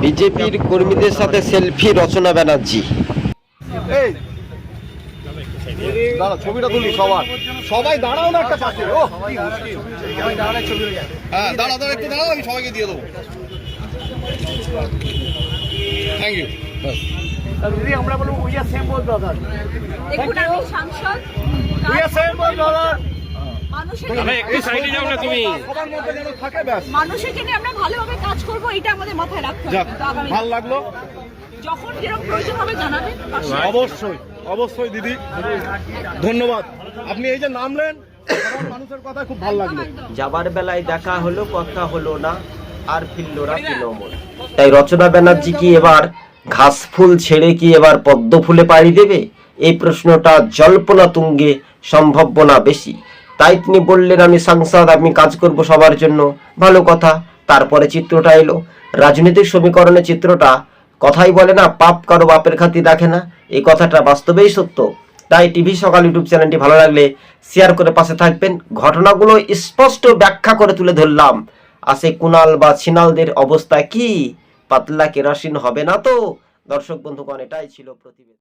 বিজেপির কর্মীদের সাথে সেলফি রচনা ব্যানার্জি। এই দাঁড়া, ছবিটা তুলি সবার, সবাই দাঁড়াও না একটা পাশে। ও হ্যাঁ, দাঁড়া দাঁড়া, একটু দাঁড়াও, আমি সবাইকে দিয়ে দেবো। Thank you. দিদি আমরা বলবো we are same both brother. দেখুন আমি সাংসদ, we are same both brother. মানুষের জন্য আমরা ভালোভাবে কাজ করব, এটা আমাদের মাথায় রাখতে হবে। ভালো লাগলো, যখন যেরকম প্রয়োজন হবে জানাবেন। অবশ্যই অবশ্যই দিদি, ধন্যবাদ। আপনি এই যে নামলেন, মানুষের কথা খুব ভালো লাগলো। যাবার বেলায় দেখা হলো, কথা হলো না, আর ফিরল না তৃণমূল। তাই রচনা ব্যানার্জি কি এবার ঘাস ফুল ছেড়ে কি এবার পদ্ম ফুলে পাড়ি দেবে? এই প্রশ্নটা জল্পনা তুঙ্গে, সম্ভাবনা বেশি। তাই তিনি বললেন, আমি সাংসদ, আমি কাজ করব সবার জন্য। ভালো কথা। তারপরে চিত্রটা এলো, রাজনৈতিক সমীকরণে চিত্রটা, কথাই বলে না, পাপ কারো বাপের খাতির রাখে না, এই কথাটা বাস্তবেই সত্য। তাই টিভি সকাল ইউটিউব চ্যানেলটি ভালো লাগলে শেয়ার করে পাশে থাকবেন। ঘটনাগুলো স্পষ্ট ব্যাখ্যা করে তুলে ধরলাম। আসে কুণাল বা ছিনালদের অবস্থা কি? পাতলা কেরোসিন হবে না তো? দর্শক বন্ধুগণ, এটাই ছিল প্রতিবেদন।